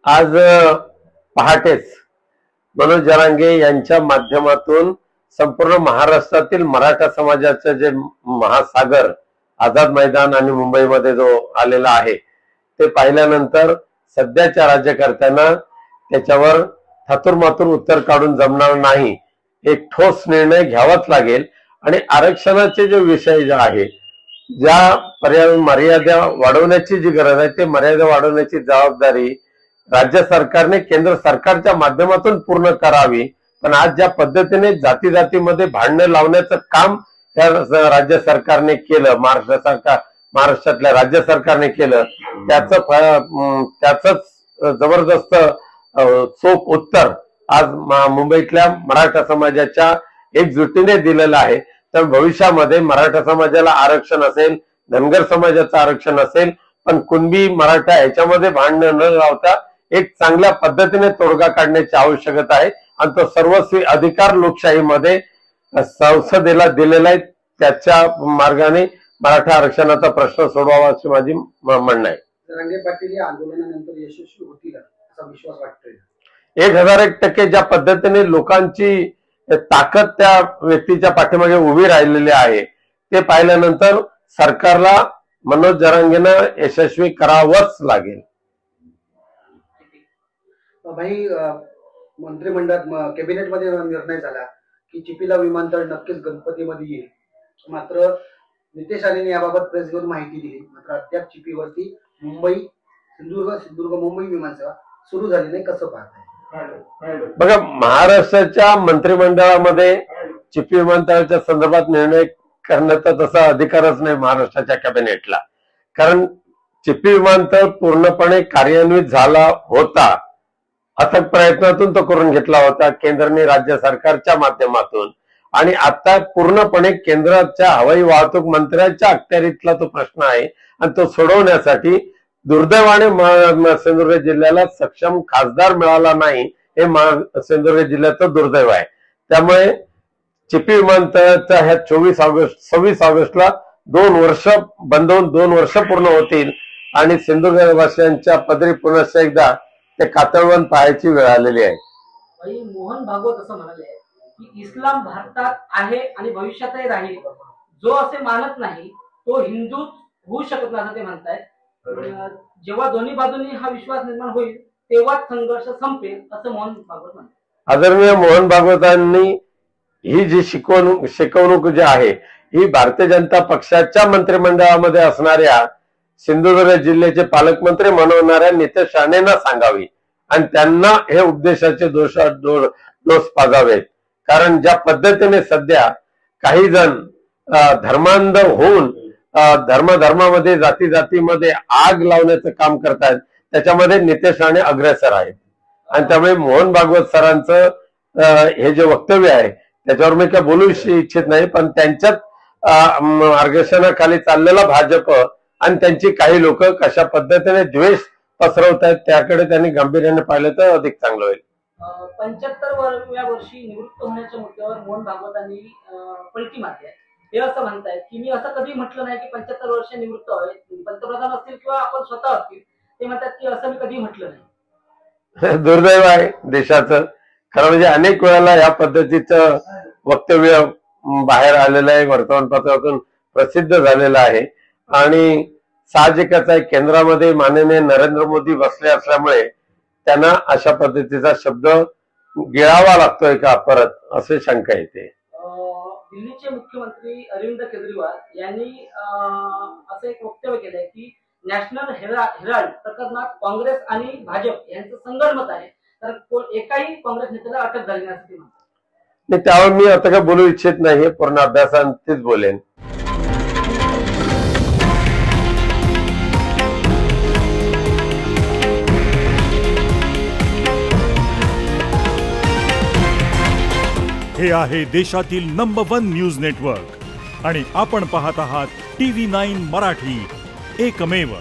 आज पहाटेच मनोज जरांगे यांच्या माध्यमातून संपूर्ण महाराष्ट्रातील मराठा समाजाचे जे महासागर आझाद मैदान आणि मुंबईमध्ये जो आलेला आहे ते पाहिल्यानंतर सध्याच्या राज्यकर्त्यांना त्याच्यावर थातुरमातुर उत्तर काढून जमणार नाही, एक ठोस निर्णय घ्यावाच लागेल। आणि आरक्षणाचे जे विषय जे आहे, ज्या मर्यादा वाढवण्याची जी गरज आहे ते मर्यादा वाढवण्याची जबाबदारी राज्य सरकारने केंद्र सरकारच्या माध्यमातून पूर्ण करावी। पण आज ज्या पद्धतीने जाती जातीमध्ये भांडणं लावण्याचं काम त्या राज्य सरकारने केलं, महाराष्ट्रातल्या राज्य सरकारने केलं, त्याच जबरदस्त चोख उत्तर आज मुंबईतल्या मराठा समाजाच्या एकजुटीने दिलेलं आहे। तर भविष्यामध्ये मराठा समाजाला आरक्षण असेल, धनगर समाजाचं आरक्षण असेल, पण कुणबी मराठा याच्यामध्ये भांडण न लावता एक चांगल्या पद्धतीने तोडगा काढण्याची आवश्यकता आहे। आणि तो सर्वस्वी अधिकार लोकशाहीमध्ये संसदेला दिलेला आहे, त्याच्या मार्गाने मराठा आरक्षणाचा प्रश्न सोडवावा अशी माझी म्हणणं आहे। जरांगे पाटील या आंदोलनानंतर यशस्वी होतील असा विश्वास वाटतोय? 1001% ज्या पद्धतीने लोकांची ताकद त्या व्यक्तीच्या पाठीमागे उभी राहिलेली आहे ते पाहिल्यानंतर सरकारला मनोज जरांगेनं यशस्वी करावंच लागेल। भाई, मंत्रिमंडळात कॅबिनेटमध्ये निर्णय झाला की चिपीला विमानतळ नक्कीच गणपतीमध्ये येईल, मात्र नितेश राणेंनी याबाबत प्रेस घेऊन माहिती दिली, मात्र अद्याप चिपीवरती सिंधुदुर्ग मुंबई विमानसेवा सुरू झाली नाही, कसं पाहताय? बघा, महाराष्ट्राच्या मंत्रिमंडळामध्ये चिपी विमानतळाच्या संदर्भात निर्णय करण्याचा तसा अधिकारच नाही महाराष्ट्राच्या कॅबिनेटला, कारण चिपी विमानतळ पूर्णपणे कार्यान्वित झाला होता, अथक प्रयत्नातून तो करून घेतला होता केंद्राने राज्य सरकारच्या माध्यमातून, आणि आता पूर्णपणे केंद्राच्या हवाई वाहतूक मंत्र्यांच्या अखत्यारीतला तो प्रश्न आहे। आणि तो सोडवण्यासाठी दुर्दैवाने सिंधुदुर्ग जिल्ह्याला सक्षम खासदार मिळाला नाही, हे सिंधुदुर्ग जिल्ह्याचं दुर्दैव आहे। त्यामुळे चिपी विमानतळाच्या ह्या 26 ऑगस्टला 2 वर्ष बंद होऊन 2 वर्ष पूर्ण होतील आणि सिंधुदुर्गवासियांच्या पदरी पुन्हा एकदा ते कातळवण पाहायची वेळ आलेली आहे। मोहन भागवत असं म्हणाले की इस्लाम भारतात आहे आणि भविष्यातही राहील, जो असे मानत नाही तो हिंदू होऊ शकत नाही असं ते म्हणतायत। जेव्हा दोन्ही बाजूंनी हा विश्वास निर्माण होईल तेव्हाच संघर्ष संपेल असं मोहन भागवत म्हणतात। आदरणीय मोहन भागवतांनी ही जी शिकवणूक जी आहे ही भारतीय जनता पक्षाच्या मंत्रिमंडळामध्ये असणाऱ्या सिंधुदुर्ग जिल्ह्याचे पालकमंत्री म्हणवणाऱ्या नितेश राणेंना सांगावी आणि त्यांना हे उपदेशाचे दोष पाजावेत। कारण ज्या पद्धतीने सध्या काही जण धर्मांध होऊन धर्मामध्ये जाती जातीमध्ये आग लावण्याचं काम करतात, त्याच्यामध्ये नितेश राणे अग्रेसर आहेत। आणि त्यामुळे मोहन भागवत सरांचं हे जे वक्तव्य आहे त्याच्यावर मी काय बोलू इच्छित नाही, पण त्यांच्याच मार्गदर्शनाखाली चाललेला भाजप आणि त्यांची काही लोक कशा पद्धतीने द्वेष पसरवत आहेत त्याकडे त्यांनी गांभीर्याने पाहिलं तर अधिक चांगलं होईल। 75व्या वर्षी निवृत्त होण्याच्या मुद्द्यावर मोहन भागवतांनी पलटी मारली आहे। हे असं म्हणतायत की मी असं कधी म्हटलं नाही की 75 वर्ष निवृत्त व्हावे, पंतप्रधान असतील किंवा आपण स्वतः असतील, ते म्हणतात की असं मी कधी म्हटलं नाही। दुर्दैव आहे देशाचं, खरं म्हणजे अनेक वेळेला या पद्धतीचं वक्तव्य बाहेर आलेलं आहे, वर्तमानपत्रातून प्रसिद्ध झालेलं आहे। आणि साहजिकच आहे, केंद्रामध्ये माननीय नरेंद्र मोदी बसले असल्यामुळे त्यांना अशा पद्धतीचा शब्द गिळावा लागतोय का परत, असे शंका येते। दिल्लीचे मुख्यमंत्री अरविंद केजरीवाल यांनी असं एक वक्तव्य केलंय की नॅशनल हेराल्ड प्रकरणात काँग्रेस आणि भाजप यांचं संगनमत आहे, तर एकाही काँग्रेस नेत्याला अटक झाली नसती म्हणतात। त्यावर मी आता काय बोलू इच्छित नाही, पूर्ण अभ्यासांतीच बोलेन। हे आहे देशातील नंबर 1 न्यूज नेटवर्क आणि आपण पाहत आहात TV9 मराठी, एकमेव।